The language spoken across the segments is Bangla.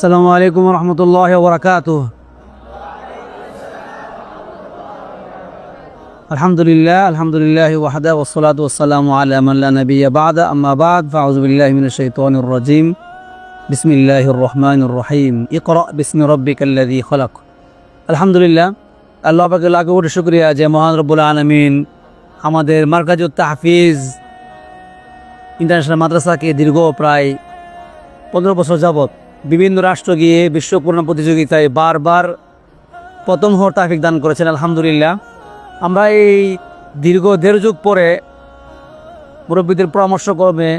আসসালামু আলাইকুম রহমতুল্লাহ ওবরাকাতুহ। আলহামদুলিল্লাহ ওয়াহদা ওয়াসসালাতু ওয়াসসালামু আলা মান লা নাবিয়্যা বা'দা আম্মা বা'দ ফাআউযু বিল্লাহি মিনাশ শাইতানির রাজীম বিসমিল্লাহির রহমানির রহিম ইকরা বিসমি রাব্বিকাল্লাযী খলাক। আলহামদুলিল্লাহ, আল্লাহ পাকের লাখ কোটি শুকরিয়া যে মহান রব্বুল আলামিন আমাদের মারকাজুত তাহফিজ ইন্টারন্যাশনাল মাদ্রাসাকে দীর্ঘ প্রায় 15 বছর যাবৎ বিভিন্ন রাষ্ট্র গিয়ে বিশ্বপূর্ণ প্রতিযোগিতায় বারবার প্রথম হওয়ার তৌফিক দান করেছেন। আলহামদুলিল্লাহ, আমরা এই দীর্ঘ দেড় যুগ পরে মুরব্বীদের পরামর্শক্রমে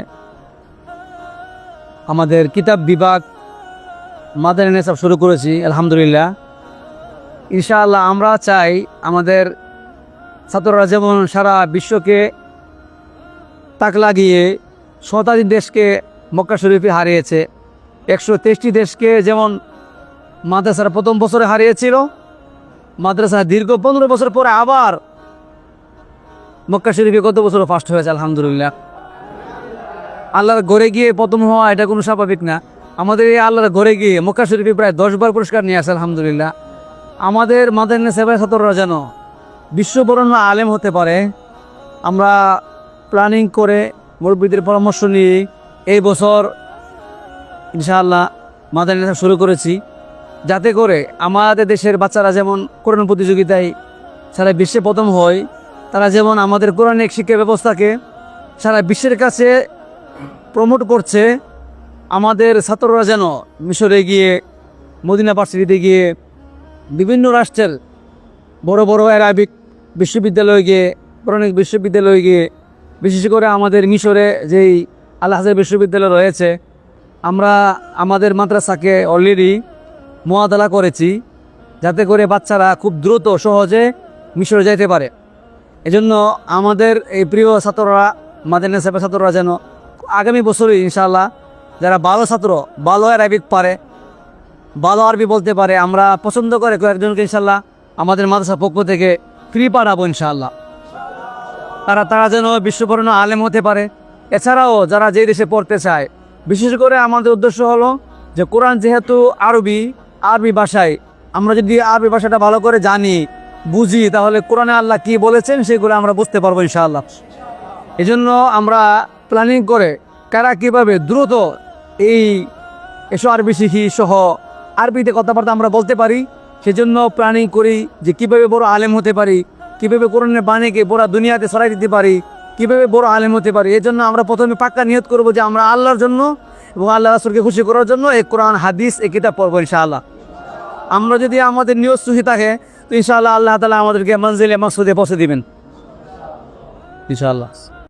আমাদের কিতাব বিভাগ মাদানী নেসাব শুরু করেছি। আলহামদুলিল্লাহ, ইনশাআল্লাহ আমরা চাই আমাদের ছাত্ররা যেমন সারা বিশ্বকে তাক লাগিয়ে শতাধিক দেশকে মক্কা শরীফে হারিয়েছে, 123টি দেশকে যেমন মাদ্রাসার প্রথম বছরে হারিয়েছিল, মাদ্রাসা দীর্ঘ 15 বছর পরে আবার মক্কা শরীফে কত বছর ফার্স্ট হয়েছে। আলহামদুলিল্লাহ, আল্লাহর ঘরে গিয়ে প্রথম হওয়া এটা কোনো স্বাভাবিক না। আমাদের এই আল্লাহর ঘরে গিয়ে মক্কা শরীফে প্রায় 10 বার পুরস্কার নিয়ে আসে। আলহামদুলিল্লাহ, আমাদের মাদানী সেবা ছাত্ররা যেন বিশ্ববরণ্য আলেম হতে পারে, আমরা প্ল্যানিং করে মুরব্বীদের পরামর্শ নিয়ে এই বছর ইনশাআল্লাহ মাদানী নেসাব শুরু করেছি, যাতে করে আমাদের দেশের বাচ্চারা যেমন কোরআন প্রতিযোগিতায় সারা বিশ্বে প্রথম হয়, তারা যেমন আমাদের কোরআনিক শিক্ষা ব্যবস্থাকে সারা বিশ্বের কাছে প্রমোট করছে, আমাদের ছাত্ররা যেন মিশরে গিয়ে, মদিনা ভার্সিটিতে গিয়ে, বিভিন্ন রাষ্ট্রের বড় বড় আরবিক বিশ্ববিদ্যালয়ে গিয়ে, কোরআনিক বিশ্ববিদ্যালয়ে গিয়ে, বিশেষ করে আমাদের মিশরে যেই আল আজহার বিশ্ববিদ্যালয় রয়েছে, আমরা আমাদের মাদ্রাসাকে অলরেডি মুআদালা করেছি, যাতে করে বাচ্চারা খুব দ্রুত সহজে মিশরে যাইতে পারে। এজন্য আমাদের এই প্রিয় ছাত্ররা, মাদানী নেসাবের ছাত্ররা যেন আগামী বছরই ইনশাআল্লাহ যারা ভালো ছাত্র, ভালো আরবিক পারে, ভালো আরবি বলতে পারে, আমরা পছন্দ করে কয়েকজনকে ইনশাআল্লাহ আমাদের মাদ্রাসার পক্ষ থেকে ফ্রি পাঠাবো ইনশাআল্লাহ। তারা যেন বিশ্ববরণ্য আলেম হতে পারে। এছাড়াও যারা যে দেশে পড়তে চায়, বিশেষ করে আমাদের উদ্দেশ্য হলো যে কোরআন যেহেতু আরবি ভাষায়, আমরা যদি আরবি ভাষাটা ভালো করে জানি, বুঝি, তাহলে কোরআনে আল্লাহ কি বলেছেন সেগুলো আমরা বুঝতে পারবো ইনশাআল্লাহ। এই জন্য আমরা প্ল্যানিং করে কারা কীভাবে দ্রুত এসব আরবি শিখি সহ আরবিতে কথাবার্তা আমরা বলতে পারি, সেজন্য প্ল্যানিং করি যে কীভাবে বড় আলেম হতে পারি, কীভাবে কোরআনের বাণীকে পুরা দুনিয়াতে ছড়াই দিতে পারি, কীভাবে বড় আলেম হতে পারি। এই জন্য আমরা প্রথমে পাক্কা নিয়ত করবো যে আমরা আল্লাহর জন্য এবং আল্লাহ রাসূলকে খুশি করার জন্য এই কোরআন হাদিস এই কিতাব পড়বো ইনশাআল্লাহ। আমরা যদি আমাদের নিয়ত সহি থাকে তো ইনশাআল্লাহ আল্লাহ তাআলা আমাদেরকে মঞ্জিলে মাকসুদে পৌঁছে দিবেন ইনশাআল্লাহ।